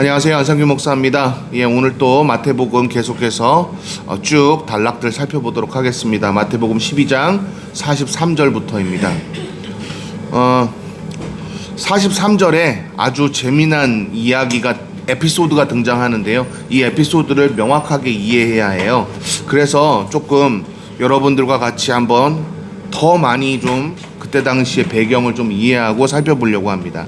안녕하세요. 안상규 목사입니다. 오늘 또 마태복음 계속해서 쭉 단락들 살펴보도록 하겠습니다. 마태복음 12장 43절부터입니다. 43절에 아주 재미난 에피소드가 등장하는데요. 이 에피소드를 명확하게 이해해야 해요. 그래서 조금 여러분들과 같이 한번 더 많이 좀 그때 당시의 배경을 좀 이해하고 살펴보려고 합니다.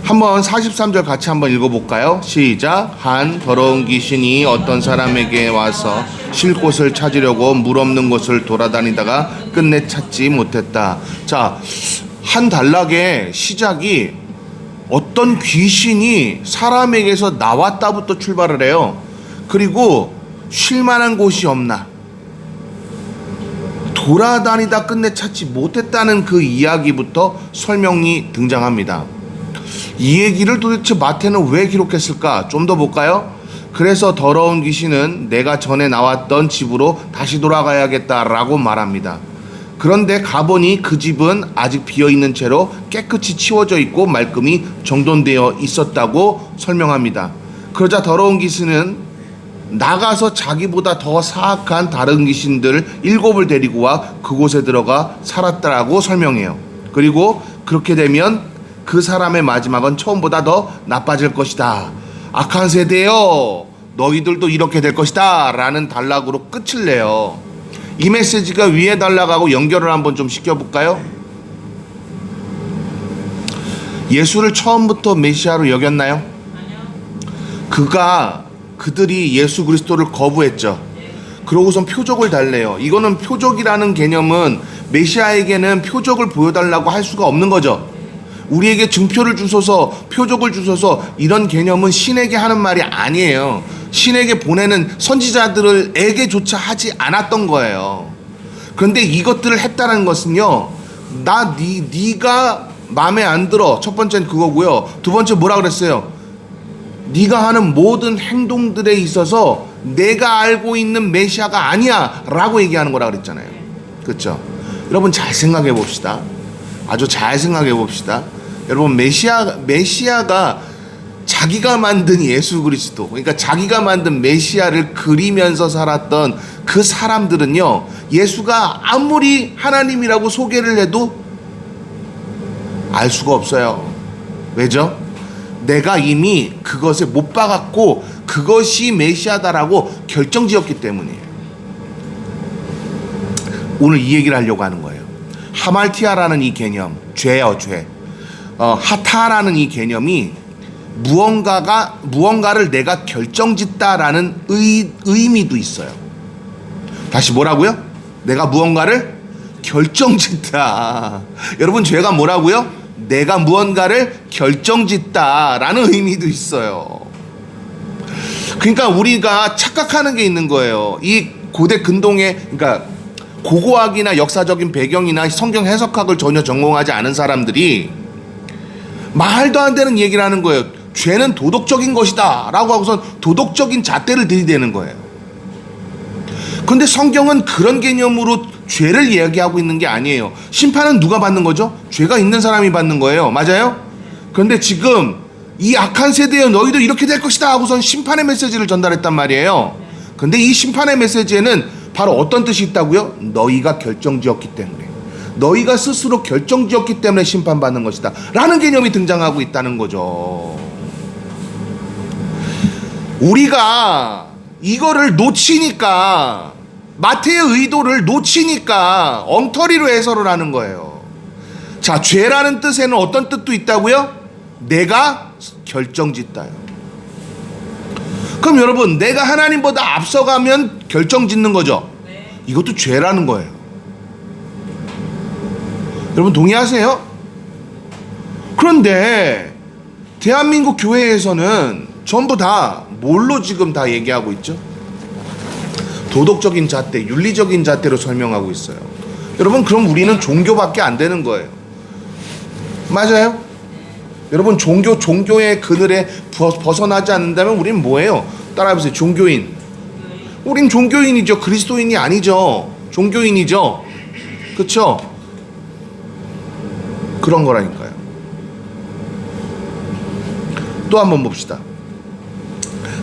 한번 43절 같이 한번 읽어볼까요? 시작. 한 더러운 귀신이 어떤 사람에게 와서 쉴 곳을 찾으려고 물 없는 곳을 돌아다니다가 끝내 찾지 못했다. 자, 한 단락의 시작이 어떤 귀신이 사람에게서 나왔다부터 출발을 해요. 그리고 쉴 만한 곳이 없나, 돌아다니다 끝내 찾지 못했다는 그 이야기부터 설명이 등장합니다. 이 얘기를 도대체 마태는 왜 기록했을까? 좀 더 볼까요? 그래서 더러운 귀신은 내가 전에 나왔던 집으로 다시 돌아가야겠다라고 말합니다. 그런데 가보니 그 집은 아직 비어있는 채로 깨끗이 치워져 있고 말끔히 정돈되어 있었다고 설명합니다. 그러자 더러운 귀신은 나가서 자기보다 더 사악한 다른 귀신들 7을 데리고 와 그곳에 들어가 살았다라고 설명해요. 그리고 그렇게 되면 그 사람의 마지막은 처음보다 더 나빠질 것이다. 악한 세대여, 너희들도 이렇게 될 것이다 라는 단락으로 끝을 내요. 이 메시지가 위에 단락하고 연결을 한번 좀 시켜볼까요? 예수를 처음부터 메시아로 여겼나요? 그들이 예수 그리스도를 거부했죠. 그러고선 표적을 달래요. 이거는 표적이라는 개념은 메시아에게는 표적을 보여달라고 할 수가 없는 거죠. 우리에게 증표를 주소서, 표적을 주소서, 이런 개념은 신에게 하는 말이 아니에요. 신에게 보내는 선지자들에게조차 하지 않았던 거예요. 그런데 이것들을 했다는 것은요, 네가 마음에 안 들어. 첫 번째는 그거고요. 두 번째 뭐라 그랬어요? 네가 하는 모든 행동들에 있어서 내가 알고 있는 메시아가 아니야 라고 얘기하는 거라 그랬잖아요. 그렇죠? 여러분 잘 생각해 봅시다. 아주 잘 생각해 봅시다. 여러분, 메시아가 자기가 만든 예수 그리스도, 그러니까 자기가 만든 메시아를 그리면서 살았던 그 사람들은요, 예수가 아무리 하나님이라고 소개를 해도 알 수가 없어요. 왜죠? 내가 이미 그것에 못 박았고 그것이 메시아다라고 결정지었기 때문이에요. 오늘 이 얘기를 하려고 하는 거예요. 하말티아라는 이 개념, 죄요, 죄. 하타라는 이 개념이 무언가를 내가 결정짓다라는 의미도 있어요. 다시 뭐라고요? 내가 무언가를 결정짓다. 여러분, 죄가 뭐라고요? 내가 무언가를 결정짓다라는 의미도 있어요. 그러니까 우리가 착각하는 게 있는 거예요. 이 고대 근동에, 그러니까 고고학이나 역사적인 배경이나 성경 해석학을 전혀 전공하지 않은 사람들이 말도 안 되는 얘기를 하는 거예요. 죄는 도덕적인 것이다 라고 하고선 도덕적인 잣대를 들이대는 거예요. 그런데 성경은 그런 개념으로 죄를 이야기하고 있는 게 아니에요. 심판은 누가 받는 거죠? 죄가 있는 사람이 받는 거예요. 맞아요? 그런데 지금 이 악한 세대여 너희도 이렇게 될 것이다 하고선 심판의 메시지를 전달했단 말이에요. 그런데 이 심판의 메시지에는 바로 어떤 뜻이 있다고요? 너희가 결정지었기 때문에, 너희가 스스로 결정지었기 때문에 심판받는 것이다 라는 개념이 등장하고 있다는 거죠. 우리가 이거를 놓치니까, 마태의 의도를 놓치니까 엉터리로 해설을 하는 거예요. 자, 죄라는 뜻에는 어떤 뜻도 있다고요? 내가 결정짓다요. 그럼 여러분, 내가 하나님보다 앞서가면 결정짓는 거죠. 이것도 죄라는 거예요. 여러분 동의하세요? 그런데 대한민국 교회에서는 전부 다 뭘로 지금 다 얘기하고 있죠? 도덕적인 잣대, 윤리적인 잣대로 설명하고 있어요. 여러분, 그럼 우리는 종교밖에 안 되는 거예요. 맞아요? 여러분, 종교의 그늘에 벗어나지 않는다면 우리는 뭐예요? 따라해보세요. 종교인. 우린 종교인이죠. 그리스도인이 아니죠. 종교인이죠. 그렇죠? 그런 거라니까요. 또 한번 봅시다.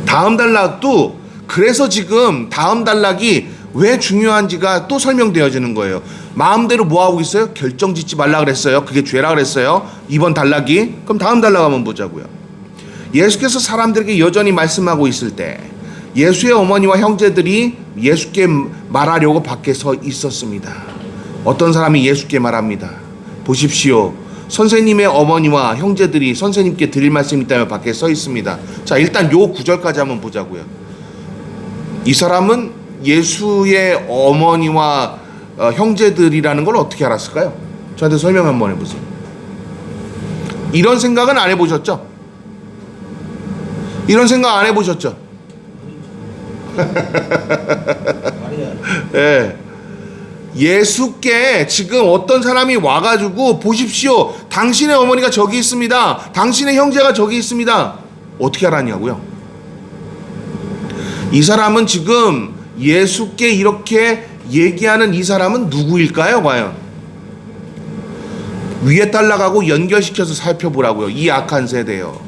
다음 단락도 그래서 지금 다음 단락이 왜 중요한지가 또 설명되어지는 거예요. 마음대로 뭐 하고 있어요? 결정 짓지 말라 그랬어요. 그게 죄라 그랬어요. 이번 단락이. 그럼 다음 단락 한번 보자고요. 예수께서 사람들에게 여전히 말씀하고 있을 때 예수의 어머니와 형제들이 예수께 말하려고 밖에 서 있었습니다. 어떤 사람이 예수께 말합니다. 보십시오. 선생님의 어머니와 형제들이 선생님께 드릴 말씀이 있다며 밖에 서 있습니다. 자, 일단 요 구절까지 한번 보자고요. 이 사람은 예수의 어머니와 형제들이라는 걸 어떻게 알았을까요? 저한테 설명 한번 해보세요. 이런 생각은 안 해보셨죠? 이런 생각 안 해보셨죠? 네. 예수께 지금 어떤 사람이 와가지고 보십시오. 당신의 어머니가 저기 있습니다. 당신의 형제가 저기 있습니다. 어떻게 알았냐고요? 이 사람은 지금 예수께 이렇게 얘기하는 이 사람은 누구일까요? 과연 위에 달라가고 연결시켜서 살펴보라고요. 이 악한 세대요.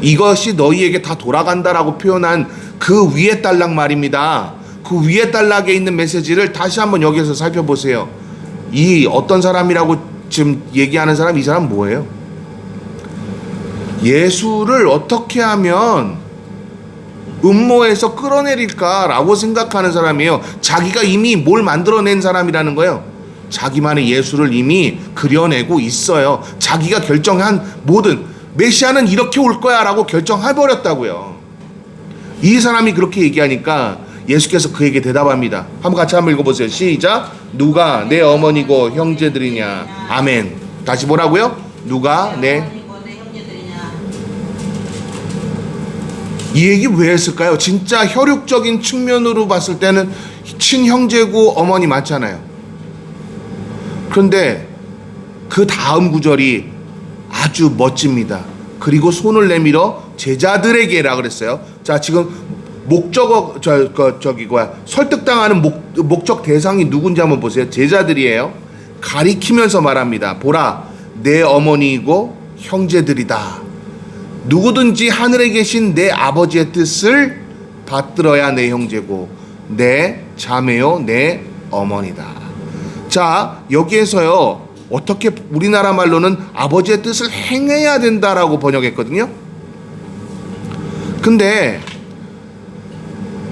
이것이 너희에게 다 돌아간다라고 표현한 그 위에 달락 말입니다. 그 위에 달락에 있는 메시지를 다시 한번 여기서 살펴보세요. 이 어떤 사람이라고 지금 얘기하는 사람, 이 사람 뭐예요? 예수를 어떻게 하면 음모에서 끌어내릴까라고 생각하는 사람이에요. 자기가 이미 뭘 만들어낸 사람이라는 거예요. 자기만의 예수를 이미 그려내고 있어요. 자기가 결정한 모든 메시아는 이렇게 올 거야 라고 결정해버렸다고요. 이 사람이 그렇게 얘기하니까 예수께서 그에게 대답합니다. 한번 같이 한번 읽어보세요. 시작. 누가 내 어머니고 형제들이냐. 아멘. 다시 뭐라고요? 누가 이 얘기 왜 했을까요? 진짜 혈육적인 측면으로 봤을 때는 친형제고 어머니 맞잖아요. 그런데 그 다음 구절이 아주 멋집니다. 그리고 손을 내밀어 제자들에게라 그랬어요. 자, 지금 설득당하는 목적 대상이 누군지 한번 보세요. 제자들이에요. 가리키면서 말합니다. 보라, 내 어머니이고 형제들이다. 누구든지 하늘에 계신 내 아버지의 뜻을 받들어야 내 형제고 내 자매요 내 어머니다. 자, 여기에서요 어떻게 우리나라 말로는 아버지의 뜻을 행해야 된다라고 번역했거든요. 근데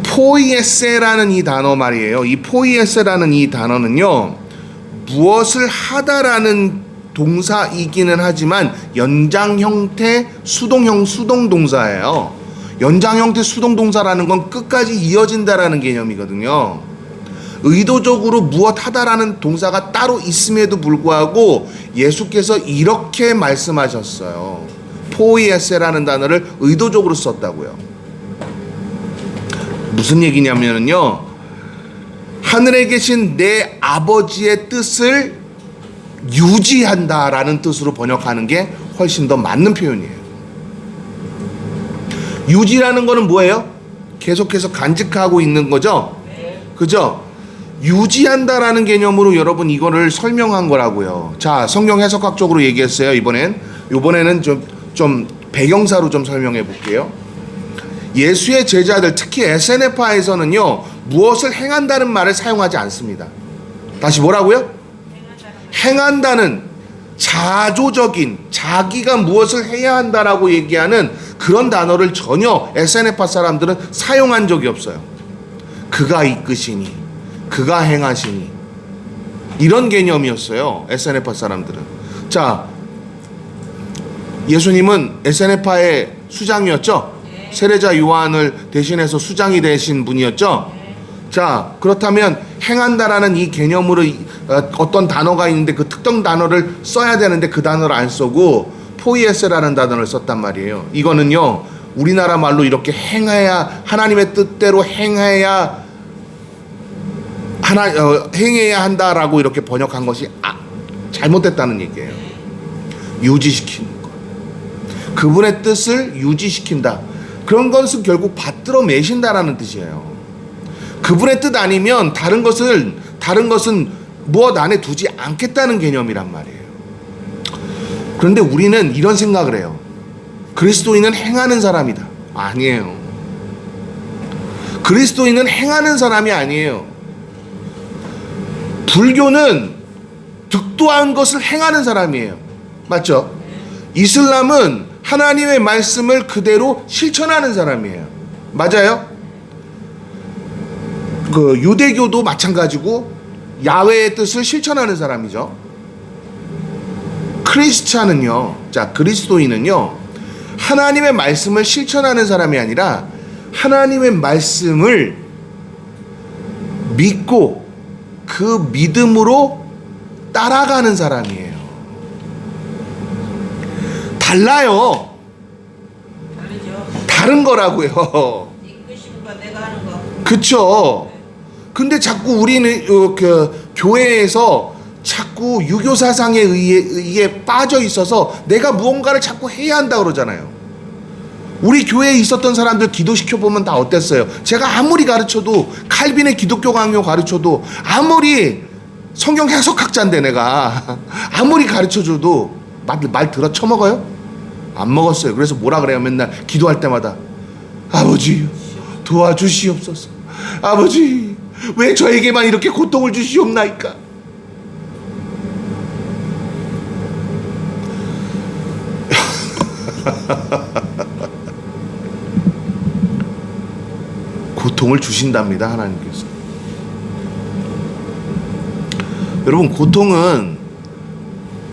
포이에세라는 이 단어 말이에요. 이 포이에세라는 이 단어는요 무엇을 하다라는 동사이기는 하지만 연장 형태 수동 동사예요. 연장 형태 수동 동사라는 건 끝까지 이어진다라는 개념이거든요. 의도적으로 무엇 하다라는 동사가 따로 있음에도 불구하고 예수께서 이렇게 말씀하셨어요. 포이에세라는 단어를 의도적으로 썼다고요. 무슨 얘기냐면요, 하늘에 계신 내 아버지의 뜻을 유지한다라는 뜻으로 번역하는 게 훨씬 더 맞는 표현이에요. 유지라는 거는 뭐예요? 계속해서 간직하고 있는 거죠? 그죠? 유지한다라는 개념으로 여러분 이거를 설명한 거라고요. 자, 성경 해석학적으로 얘기했어요. 이번에는 좀 배경사로 좀 설명해 볼게요. 예수의 제자들, 특히 SNF파에서는요 무엇을 행한다는 말을 사용하지 않습니다. 다시 뭐라고요? 행한다는 자조적인 자기가 무엇을 해야 한다라고 얘기하는 그런 단어를 전혀 SNF파 사람들은 사용한 적이 없어요. 그가 이끄시니 그가 행하시니 이런 개념이었어요. SNF파 사람들은. 자, 예수님은 SNF파의 수장이었죠. 세례자 요한을 대신해서 수장이 되신 분이었죠. 자, 그렇다면 행한다라는 이 개념으로 어떤 단어가 있는데 그 특정 단어를 써야 되는데 그 단어를 안 쓰고 포이에스라는 단어를 썼단 말이에요. 이거는요 우리나라 말로 이렇게 행해야, 하나님의 뜻대로 행해야 한다라고 이렇게 번역한 것이 잘못됐다는 얘기예요. 유지시키는 것, 그분의 뜻을 유지시킨다. 그런 것은 결국 받들어 매신다라는 뜻이에요. 그분의 뜻 아니면 다른 것은 무엇 안에 두지 않겠다는 개념이란 말이에요. 그런데 우리는 이런 생각을 해요. 그리스도인은 행하는 사람이다. 아니에요. 그리스도인은 행하는 사람이 아니에요. 불교는 득도한 것을 행하는 사람이에요. 맞죠? 이슬람은 하나님의 말씀을 그대로 실천하는 사람이에요. 맞아요? 그 유대교도 마찬가지고 야훼의 뜻을 실천하는 사람이죠. 크리스찬은요, 자, 그리스도인은요, 하나님의 말씀을 실천하는 사람이 아니라 하나님의 말씀을 믿고 그 믿음으로 따라가는 사람이에요. 달라요. 다르죠. 다른 거라고요. 이끄심과 내가 하는 거. 그쵸? 근데 자꾸 우리는 그 교회에서 자꾸 유교 사상에 의해 빠져 있어서 내가 무언가를 자꾸 해야 한다 그러잖아요. 우리 교회에 있었던 사람들 기도시켜 보면 다 어땠어요? 제가 아무리 가르쳐도, 칼빈의 기독교 강요 가르쳐도, 아무리 성경 해석학자인데 내가 아무리 가르쳐줘도 말 들어 쳐먹어요? 안 먹었어요. 그래서 뭐라 그래요? 맨날 기도할 때마다 아버지 도와주시옵소서. 아버지 왜 저에게만 이렇게 고통을 주시옵나이까? 고통을 주신답니다, 하나님께서. 여러분, 고통은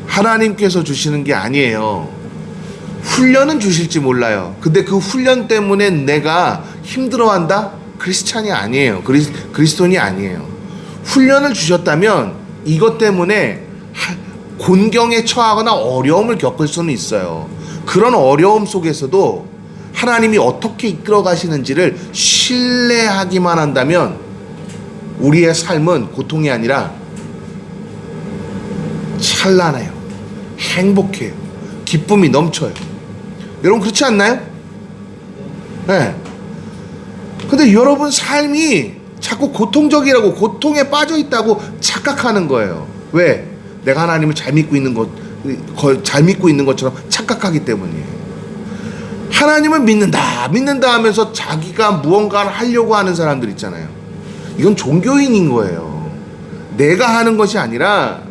하나님께서 주시는 게 아니에요. 훈련은 주실지 몰라요. 근데 그 훈련 때문에 내가 힘들어한다? 크리스찬이 아니에요. 그리스도인이 아니에요. 훈련을 주셨다면 이것 때문에 곤경에 처하거나 어려움을 겪을 수는 있어요. 그런 어려움 속에서도 하나님이 어떻게 이끌어 가시는지를 신뢰하기만 한다면 우리의 삶은 고통이 아니라 찬란해요. 행복해요. 기쁨이 넘쳐요. 여러분 그렇지 않나요? 네. 근데 여러분 삶이 자꾸 고통적이라고, 고통에 빠져 있다고 착각하는 거예요. 왜? 내가 하나님을 잘 믿고 있는 것처럼 착각하기 때문이에요. 하나님을 믿는다 하면서 자기가 무언가를 하려고 하는 사람들 있잖아요. 이건 종교인인 거예요. 내가 하는 것이 아니라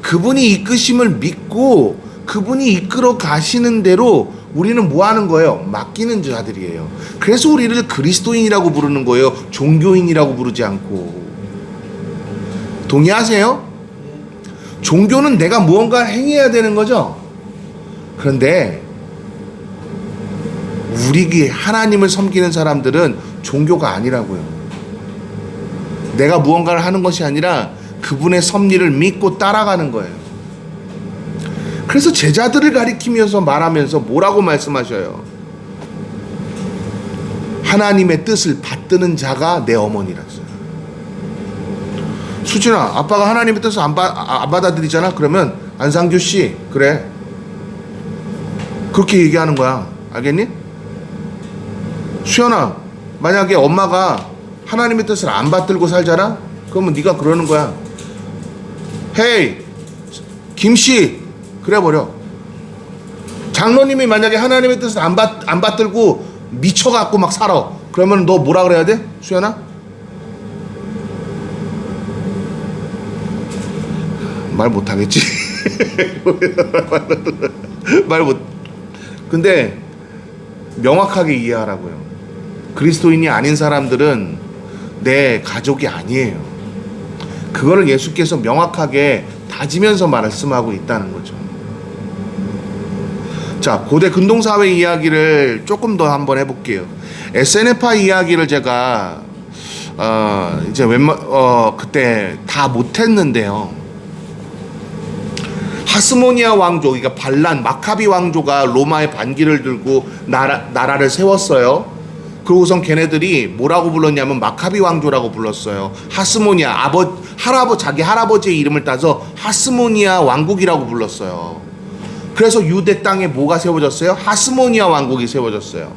그분이 이끄심을 믿고 그분이 이끌어 가시는 대로 우리는 뭐 하는 거예요? 맡기는 자들이에요. 그래서 우리를 그리스도인이라고 부르는 거예요. 종교인이라고 부르지 않고. 동의하세요? 종교는 내가 무언가 행해야 되는 거죠. 그런데 우리 하나님을 섬기는 사람들은 종교가 아니라고요. 내가 무언가를 하는 것이 아니라 그분의 섭리를 믿고 따라가는 거예요. 그래서 제자들을 가리키면서 말하면서 뭐라고 말씀하셔요? 하나님의 뜻을 받드는 자가 내 어머니라서요. 수진아, 아빠가 하나님의 뜻을 안 받아들이잖아? 그러면 안상규 씨, 그래, 그렇게 얘기하는 거야. 알겠니? 수연아, 만약에 엄마가 하나님의 뜻을 안 받들고 살잖아? 그러면 네가 그러는 거야. 헤이 김씨, 그래 버려. 장로님이 만약에 하나님의 뜻을 안 받들고 미쳐갖고 막 살아. 그러면 너 뭐라 그래야 돼? 수연아? 말 못하겠지. 말 못. 근데 명확하게 이해하라고요. 그리스도인이 아닌 사람들은 내 가족이 아니에요. 그거를 예수께서 명확하게 다지면서 말씀하고 있다는 거죠. 자, 고대 근동사회 이야기를 조금 더 한번 해볼게요. SNF파 이야기를 제가 이제 그때 다 못했는데요. 하스모니아 왕조, 그러니까 반란 마카비 왕조가 로마의 반기를 들고 나라를 세웠어요. 그러고선 걔네들이 뭐라고 불렀냐면 마카비 왕조라고 불렀어요. 하스모니아, 자기 할아버지의 이름을 따서 하스모니아 왕국이라고 불렀어요. 그래서 유대 땅에 뭐가 세워졌어요? 하스모니아 왕국이 세워졌어요.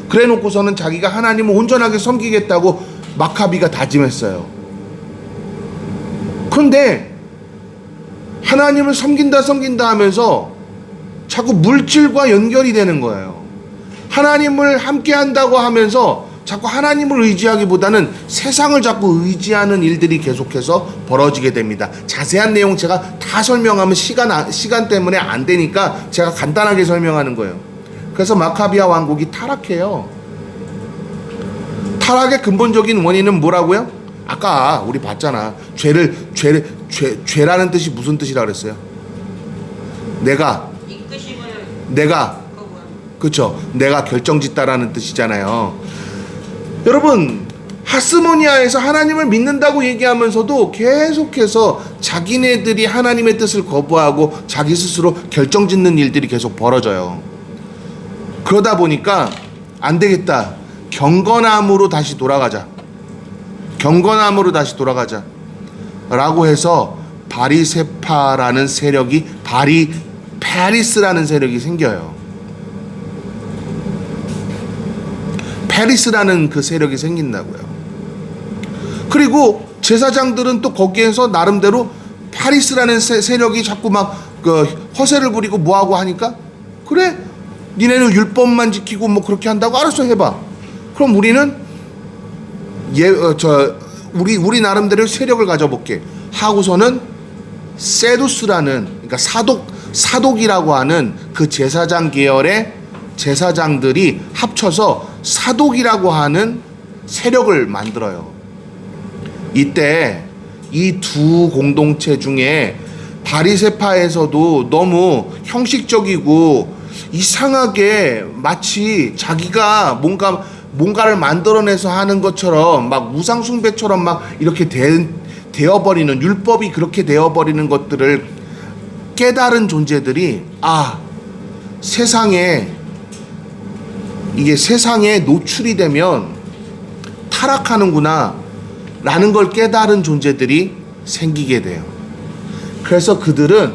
그래 놓고서는 자기가 하나님을 온전하게 섬기겠다고 마카비가 다짐했어요. 그런데 하나님을 섬긴다 하면서 자꾸 물질과 연결이 되는 거예요. 하나님을 함께 한다고 하면서 자꾸 하나님을 의지하기보다는 세상을 자꾸 의지하는 일들이 계속해서 벌어지게 됩니다. 자세한 내용 제가 다 설명하면 시간 때문에 안 되니까 제가 간단하게 설명하는 거예요. 그래서 마카비아 왕국이 타락해요. 타락의 근본적인 원인은 뭐라고요? 아까 우리 봤잖아. 죄라는 뜻이 무슨 뜻이라 그랬어요? 내가 그렇죠. 내가 결정짓다라는 뜻이잖아요. 여러분, 하스모니아에서 하나님을 믿는다고 얘기하면서도 계속해서 자기네들이 하나님의 뜻을 거부하고 자기 스스로 결정짓는 일들이 계속 벌어져요. 그러다 보니까 안 되겠다. 경건함으로 다시 돌아가자. 라고 해서 바리세파라는 세력이 페리스라는 세력이 생겨요. 페리스라는 그 세력이 생긴다고요. 그리고 제사장들은 또 거기에서 나름대로 파리스라는 세력이 자꾸 막 그 허세를 부리고 뭐하고 하니까, 그래 니네는 율법만 지키고 뭐 그렇게 한다고, 알았어 해봐. 그럼 우리는 우리 나름대로 세력을 가져볼게 하고서는 세두스라는, 그러니까 사독이라고 하는 그 제사장 계열의 제사장들이 합쳐서 사독이라고 하는 세력을 만들어요. 이때 이 두 공동체 중에 바리새파에서도 너무 형식적이고 이상하게 마치 자기가 뭔가를 만들어내서 하는 것처럼 막 우상숭배처럼 막 이렇게 되어버리는, 율법이 그렇게 되어버리는 것들을 깨달은 존재들이, 이게 세상에 노출이 되면 타락하는구나 라는 걸 깨달은 존재들이 생기게 돼요. 그래서 그들은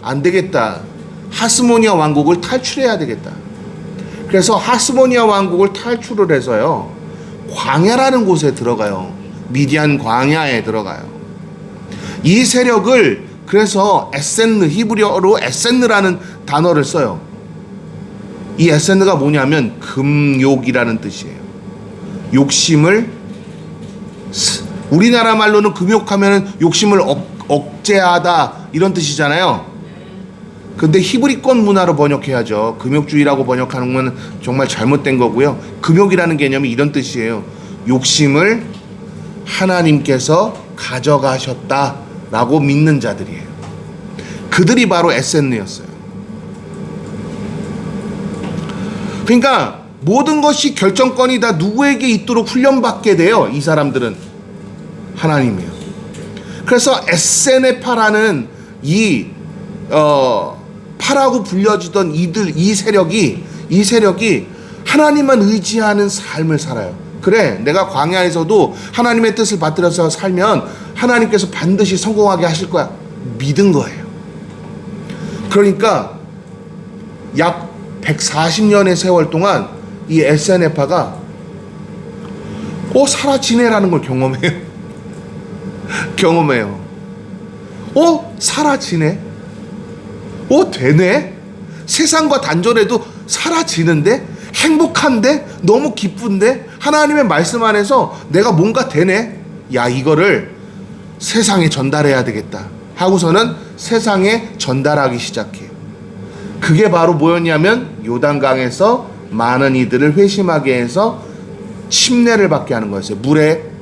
안 되겠다, 하스모니아 왕국을 탈출해야 되겠다. 그래서 하스모니아 왕국을 탈출을 해서요, 광야라는 곳에 들어가요. 미디안 광야에 들어가요. 이 세력을 그래서 히브리어로 에센느라는 단어를 써요. 이 에센느가 뭐냐면 금욕이라는 뜻이에요. 욕심을, 우리나라 말로는 금욕하면 욕심을 억제하다 이런 뜻이잖아요. 근데 히브리권 문화로 번역해야죠. 금욕주의라고 번역하는 건 정말 잘못된 거고요. 금욕이라는 개념이 이런 뜻이에요. 욕심을 하나님께서 가져가셨다라고 믿는 자들이에요. 그들이 바로 에센느였어요. 그러니까 모든 것이 결정권이 다 누구에게 있도록 훈련받게 돼요. 이 사람들은 하나님이에요. 그래서 에세네파라는 파라고 불려지던 이 세력이 하나님만 의지하는 삶을 살아요. 그래, 내가 광야에서도 하나님의 뜻을 받들어서 살면 하나님께서 반드시 성공하게 하실 거야. 믿은 거예요. 그러니까 약 140년의 세월 동안 이 에세네파가 사라지네라는 걸 경험해요. 사라지네? 되네? 세상과 단절해도 사라지는데? 행복한데? 너무 기쁜데? 하나님의 말씀 안에서 내가 뭔가 되네? 이거를 세상에 전달해야 되겠다 하고서는 세상에 전달하기 시작해요. 그게 바로 뭐였냐면 요단강에서 많은 이들을 회심하게 해서 침례를 받게 하는 거였어요. 물에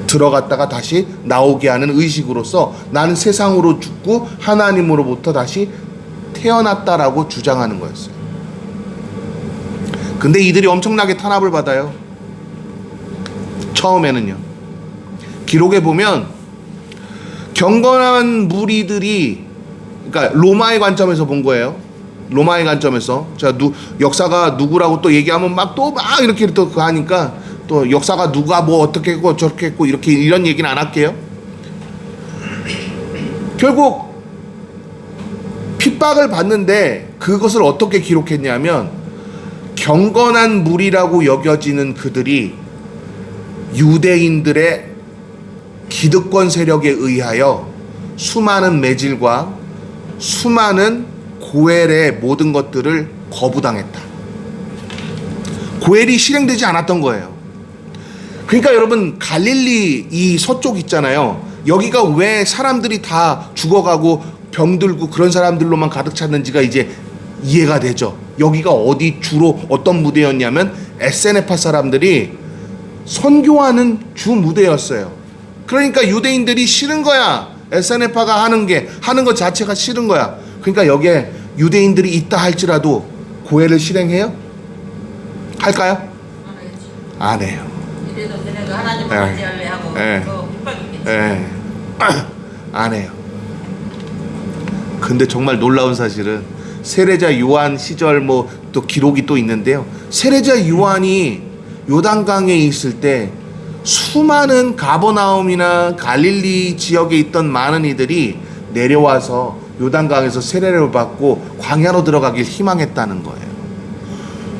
들어갔다가 다시 나오게 하는 의식으로서 나는 세상으로 죽고 하나님으로부터 다시 태어났다라고 주장하는 거였어요. 근데 이들이 엄청나게 탄압을 받아요. 처음에는요. 기록에 보면 경건한 무리들이, 그러니까 로마의 관점에서 본 거예요. 로마의 관점에서 제가 역사가 누구라고 또 얘기하면 막 이렇게 또 하니까 또 역사가 누가 뭐 어떻게 했고 저렇게 했고 이런 얘기는 안 할게요. 결국 핍박을 받는데 그것을 어떻게 기록했냐면, 경건한 무리라고 여겨지는 그들이 유대인들의 기득권 세력에 의하여 수많은 매질과 수많은 고엘의 모든 것들을 거부당했다. 고엘이 실행되지 않았던 거예요. 그러니까 여러분, 갈릴리 이 서쪽 있잖아요. 여기가 왜 사람들이 다 죽어가고 병들고 그런 사람들로만 가득 찼는지가 이제 이해가 되죠. 여기가 어디 주로 어떤 무대였냐면 에세네파 사람들이 선교하는 주 무대였어요. 그러니까 유대인들이 싫은 거야. 에세네파가 하는 것 자체가 싫은 거야. 그러니까 여기에 유대인들이 있다 할지라도 고해를 실행해요? 할까요? 안 해요. 이래도 너네가 하나님을 예. 맞이할래 하고 예. 또 핍박이겠지. 예. 안 해요. 근데 정말 놀라운 사실은 세례자 요한 시절 뭐 또 기록이 또 있는데요. 세례자 요한이 요단강에 있을 때 수많은 가버나움이나 갈릴리 지역에 있던 많은 이들이 내려와서 요단강에서 세례를 받고 광야로 들어가길 희망했다는 거예요.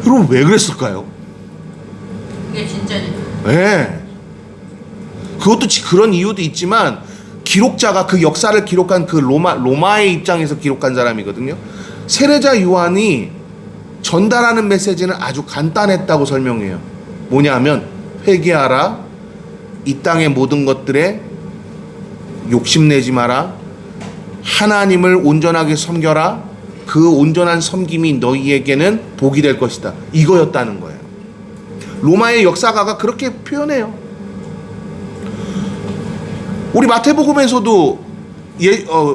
여러분, 왜 그랬을까요? 그게 진짜니까. 네. 그것도 그런 이유도 있지만 기록자가 그 역사를 기록한 그 로마의 입장에서 기록한 사람이거든요. 세례자 요한이 전달하는 메시지는 아주 간단했다고 설명해요. 뭐냐면 회개하라, 이 땅의 모든 것들에 욕심내지 마라, 하나님을 온전하게 섬겨라, 그 온전한 섬김이 너희에게는 복이 될 것이다. 이거였다는 거예요. 로마의 역사가가 그렇게 표현해요. 우리 마태복음에서도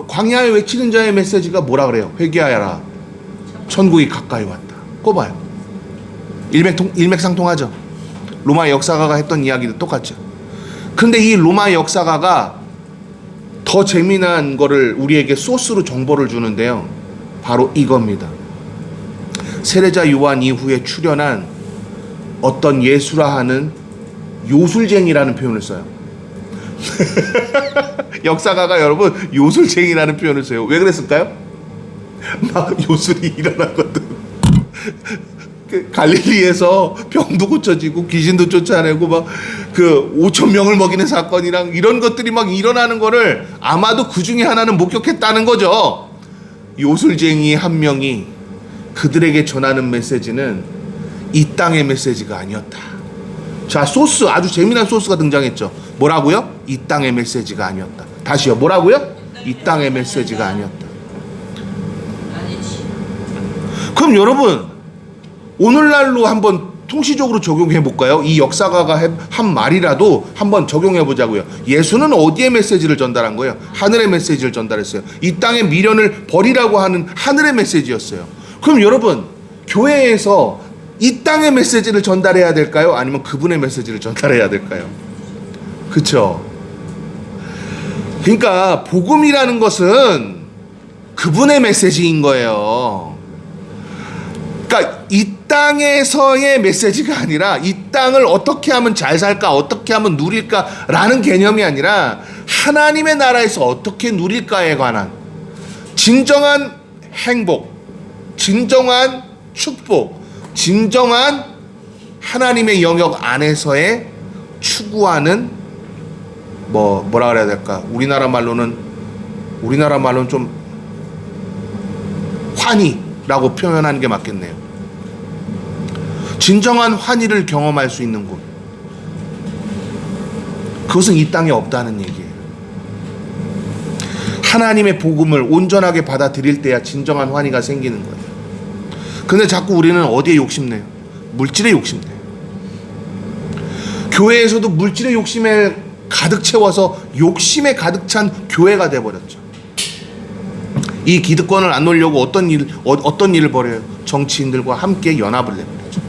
광야에 외치는 자의 메시지가 뭐라 그래요? 회개하여라, 천국이 가까이 왔다. 그거 봐요. 일맥상통하죠. 로마 역사가가 했던 이야기도 똑같죠. 근데 이 로마 역사가가 더 재미난 거를 우리에게 소스로 정보를 주는데요. 바로 이겁니다. 세례자 요한 이후에 출현한 어떤 예수라 하는 요술쟁이라는 표현을 써요. 역사가가 여러분 요술쟁이라는 표현을 써요. 왜 그랬을까요? 막 요술이 일어나거든. 그 갈릴리에서 병도 고쳐지고 귀신도 쫓아내고 막 그 5천 명을 먹이는 사건이랑 이런 것들이 막 일어나는 거를 아마도 그 중에 하나는 목격했다는 거죠. 요술쟁이 한 명이 그들에게 전하는 메시지는 이 땅의 메시지가 아니었다. 자, 소스, 아주 재미난 소스가 등장했죠. 뭐라고요? 이 땅의 메시지가 아니었다. 다시요. 뭐라고요? 이 땅의 메시지가 아니었다. 아니지. 그럼 여러분, 오늘날로 한번 통시적으로 적용해 볼까요? 이 역사가가 한 말이라도 한번 적용해 보자고요. 예수는 어디에 메시지를 전달한 거예요? 하늘의 메시지를 전달했어요. 이 땅의 미련을 버리라고 하는 하늘의 메시지였어요. 그럼 여러분, 교회에서 이 땅의 메시지를 전달해야 될까요? 아니면 그분의 메시지를 전달해야 될까요? 그쵸? 그러니까 복음이라는 것은 그분의 메시지인 거예요. 그러니까 이 땅에서의 메시지가 아니라 이 땅을 어떻게 하면 잘 살까, 어떻게 하면 누릴까라는 개념이 아니라 하나님의 나라에서 어떻게 누릴까에 관한 진정한 행복, 진정한 축복, 진정한 하나님의 영역 안에서의 추구하는 뭐라 그래야 될까? 우리나라 말로는 좀 환희라고 표현하는 게 맞겠네요. 진정한 환희를 경험할 수 있는 곳. 그것은 이 땅에 없다는 얘기예요. 하나님의 복음을 온전하게 받아들일 때야 진정한 환희가 생기는 거예요. 근데 자꾸 우리는 어디에 욕심내요? 물질에 욕심내요. 교회에서도 물질의 욕심에 가득 채워서 욕심에 가득 찬 교회가 돼버렸죠. 이 기득권을 안 놓으려고 어떤 일을 벌여요? 정치인들과 함께 연합을 내버렸죠.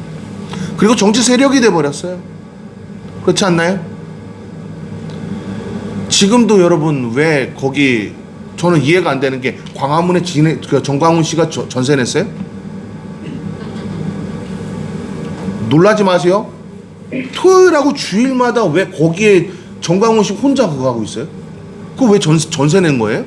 그리고 정치 세력이 돼버렸어요. 그렇지 않나요? 지금도 여러분 왜 거기 저는 이해가 안 되는 게 광화문에 정광훈 씨가 전세 냈어요? 놀라지 마세요. 토요일하고 주일마다 왜 거기에 정광훈 씨 혼자 그거 하고 있어요? 그거 왜 전세 낸 거예요?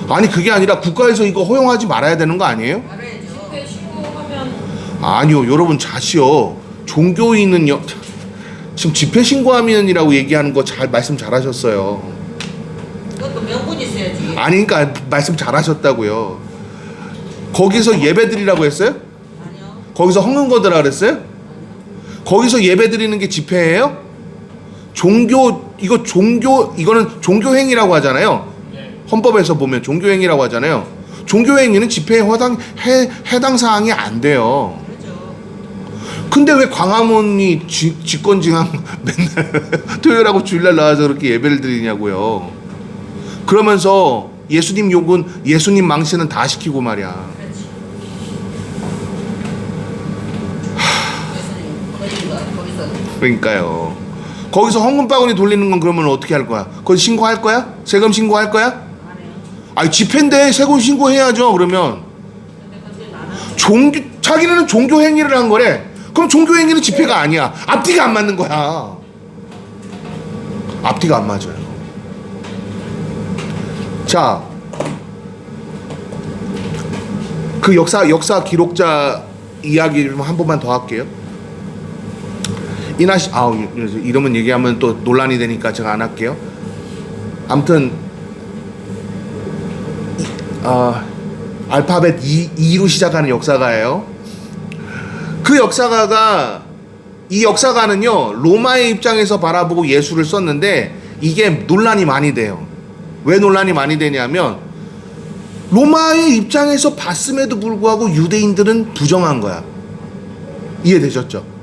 아니 그게 아니라 국가에서 이거 허용하지 말아야 되는 거 아니에요? 말해야죠. 집회 신고하면 아니요, 여러분 자시요. 종교인은 지금 집회 신고하면이라고 얘기하는 거 말씀 잘하셨어요. 그것도 명분이 있어야지. 아니 그러니까 말씀 잘하셨다고요. 거기서 예배드리라고 했어요? 아니요. 거기서 헝은 거더라 그랬어요? 거기서 예배 드리는 게 집회예요? 이거는 종교행위라고 하잖아요. 헌법에서 보면 종교행위라고 하잖아요. 종교행위는 집회에 해당 사항이 안 돼요. 그렇죠. 근데 왜 광화문이 집권지향 맨날 토요일하고 주일날 나와서 그렇게 예배를 드리냐고요. 그러면서 예수님 욕은 예수님 망신은 다 시키고 말이야. 그렇지. 거기서 그러니까요. 거기서 헌금 바구니 돌리는 건 그러면 어떻게 할 거야? 거기 신고할 거야? 세금 신고할 거야? 안 해요. 아니 집회인데 세금 신고해야죠. 그러면 근데 그건 안 하죠. 자기네는 종교 행위를 한 거래. 그럼 종교 행위는 집회가 아니야. 앞뒤가 안 맞는 거야. 앞뒤가 안 맞아요. 자, 그 역사 기록자 이야기 좀 한 번만 더 할게요. 이나시 이러면 얘기하면 또 논란이 되니까 제가 안 할게요. 아무튼 알파벳 E로 시작하는 역사가예요. 그 역사가가 이 역사가는요 로마의 입장에서 바라보고 예수를 썼는데 이게 논란이 많이 돼요. 왜 논란이 많이 되냐면 로마의 입장에서 봤음에도 불구하고 유대인들은 부정한 거야. 이해되셨죠?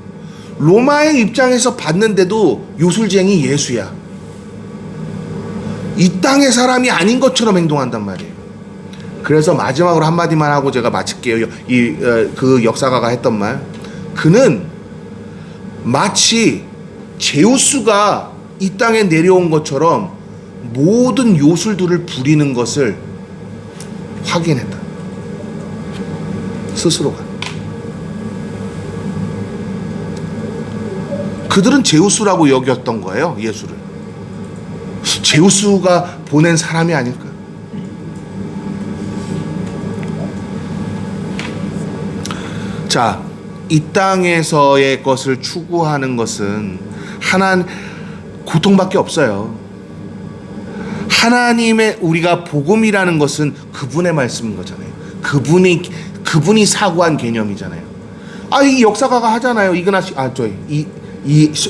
로마의 입장에서 봤는데도 요술쟁이 예수야. 이 땅의 사람이 아닌 것처럼 행동한단 말이에요. 그래서 마지막으로 한마디만 하고 제가 마칠게요. 그 역사가가 했던 말. 그는 마치 제우스가 이 땅에 내려온 것처럼 모든 요술들을 부리는 것을 확인했다. 스스로가. 그들은 제우스라고 여겼던 거예요. 예수를. 제우스가 보낸 사람이 아닐까. 자, 이 땅에서의 것을 추구하는 것은 고통밖에 없어요. 하나님의 우리가 복음이라는 것은 그분의 말씀인 거잖아요. 그분이 사고한 개념이잖아요. 이 역사가가 하잖아요. 이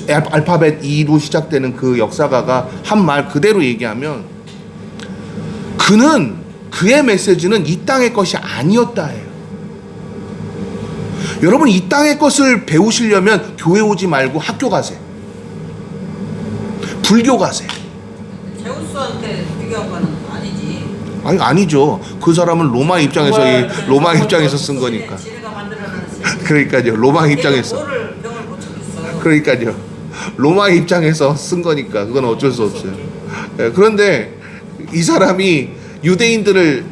알파벳 E로 시작되는 그 역사가가 한 말 그대로 얘기하면 그의 메시지는 이 땅의 것이 아니었다 해요. 여러분 이 땅의 것을 배우시려면 교회 오지 말고 학교 가세요. 불교 가세요. 제우스한테 비교한 거는 아니지. 아니죠. 그 사람은 로마 입장에서 쓴 거니까. 지네가 만들어낸 그러니까요. 로마 입장에서. 뭐를 병을 고쳤겠어요. 그러니까요. 로마 입장에서 쓴 거니까 그건 어쩔 수 없어요. 그런데 이 사람이 유대인들을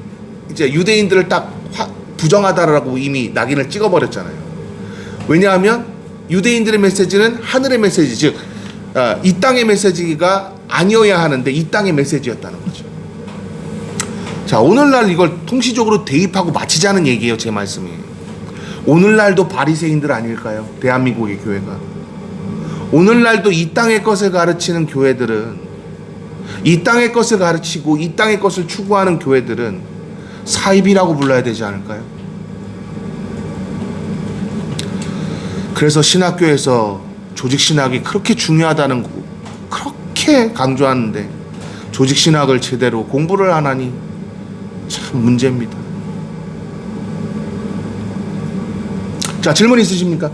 딱 부정하다라고 이미 낙인을 찍어버렸잖아요. 왜냐하면 유대인들의 메시지는 하늘의 메시지, 즉 이 땅의 메시지가 아니어야 하는데 이 땅의 메시지였다는 거죠. 자, 오늘날 이걸 통시적으로 대입하고 마치자는 얘기예요. 제 말씀이. 오늘날도 바리새인들 아닐까요? 대한민국의 교회가. 오늘날도 이 땅의 것을 가르치는 교회들은, 이 땅의 것을 가르치고 이 땅의 것을 추구하는 교회들은 사입이라고 불러야 되지 않을까요? 그래서 신학교에서 조직신학이 그렇게 중요하다는 거 그렇게 강조하는데 조직신학을 제대로 공부를 안 하니 참 문제입니다. 자, 질문 있으십니까?